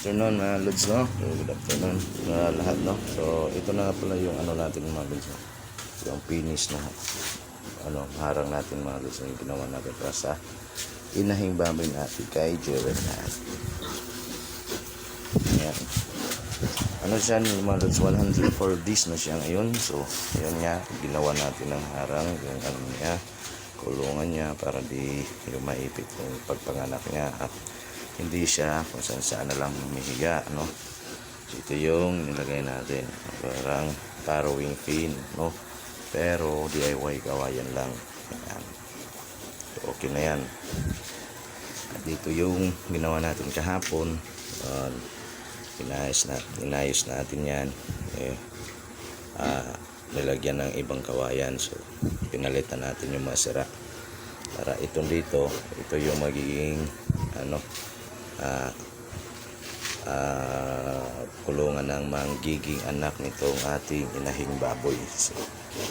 afternoon mga lods, no? So, good afternoon sa lahat, no? So ito na pala yung ano natin mga lods, no? Yung finish na harang natin mga lods, yung ginawa natin para sa inahing baboy natin kay Jewel natin. Ayan. Ano siya mga lods, 104 days na siya ngayon. So ayan nga, ginawa natin ng harang yung ano niya, kulungan niya para di yung maipit yung pagpanganak niya at hindi siya kung saan na lang humihiga, no? So, ito yung nilagay natin, parang farrowing pin, no? Pero DIY kawayan lang. Ayan. So, okay na yan. At dito yung ginawa natin kahapon. Inayos natin yan. Nilagyan ng ibang kawayan. So pinalitan natin yung masira para itong dito, ito yung magiging kulungan ng magiging anak nitong ating inahing baboy. So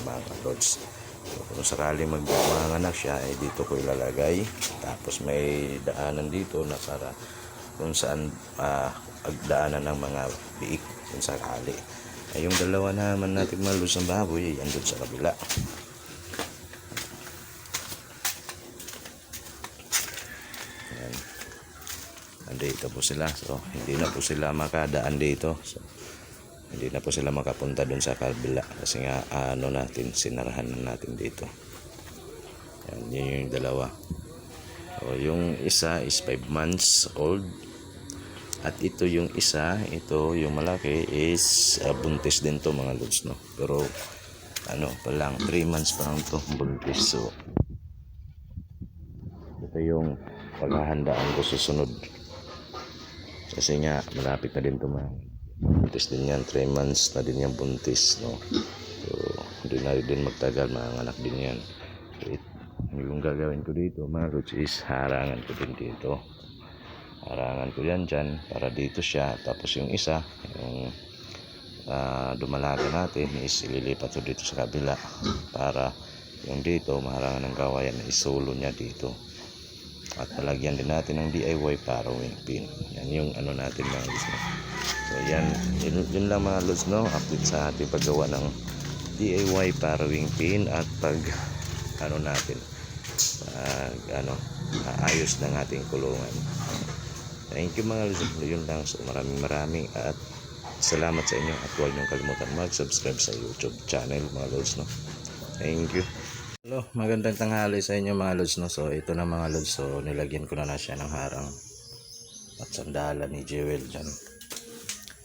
mga lods, so, kung sakali magmanganak siya, dito ko ilalagay, tapos may daanan dito na para kung saan daanan ng mga biik kung sakali. Yung dalawa naman natin malus ng baboy, yan doon sa kabila. Yan. Andito po sila. So, hindi na po sila makadaan dito. So, hindi na po sila makapunta doon sa kabila. Kasi nga, sinarahan na natin dito. Yan, yun yung dalawa. So, yung isa is 5 months old. At ito yung isa, ito yung malaki is buntis din to mga lods, no? Pero pa lang 3 months pa lang to buntis. So ito yung paghahandaan ko susunod. Kasi nga malapit na din to mga buntis din yan, 3 months na din yung buntis, no? So hindi na din magtagal, mga anak din yan. So yung gagawin ko dito mga lods is harangan ko din dito. Harangan ko yan dyan para dito siya, tapos yung isa yung dumalaga natin is ililipat ko dito sa kabila para yung dito maharangan ng kawayan na isulo niya dito, at palagyan din natin ng DIY farrowing pin. Yan yung natin mga lods, no? So yan, yun lang mga lods, no? Update sa ating paggawa ng DIY farrowing pin at pag natin ayos ng ating kulungan. Thank you mga lods, yun lang. So maraming at salamat sa inyo, at huwag niyong kalimutan mag-subscribe sa YouTube channel mga lods, no? Thank you. Hello, magandang tanghali sa inyo mga lods, no? So ito na mga lods, so nilagyan ko na siya ng harang at sandalan ni Jewel dyan.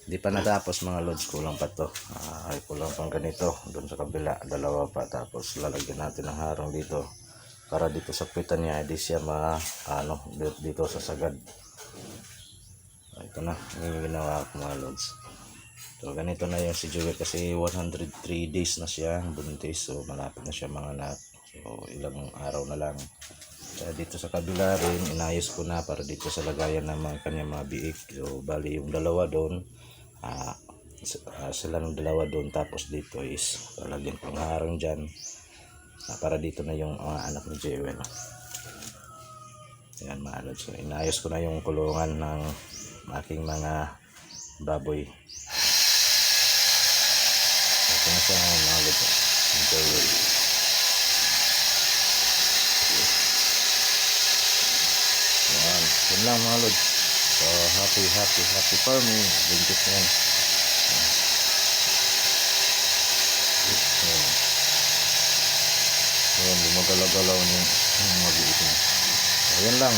Hindi pa natapos mga lods, kulang pa to. Kulang pang ganito doon sa kabila, dalawa pa, tapos lalagyan natin ng harang dito para dito sa pitan niya, hindi siya dito sa sagad. Ito na yung ginawa ko mga lods. So ganito na yung si Jewel, kasi 103 days na siya buntis. So malapit na siya manganak. So ilang araw na lang. So, dito sa kabila rin inayos ko na para dito sa lagayan ng mga kanyang mga biik. So bali yung dalawa doon, sila ng dalawa doon, tapos dito is lalagyan ko ng harang dyan para dito na yung anak ni Jewel. Yan mga lods. So inayos ko na yung kulungan ng aking mga baboy. Ito na siya mga lods. Yan. Yun lang mga lods. So happy farming. Buntis na yan. Yan. Lumagalaw-galaw yung mag-iit niya. So yan lang.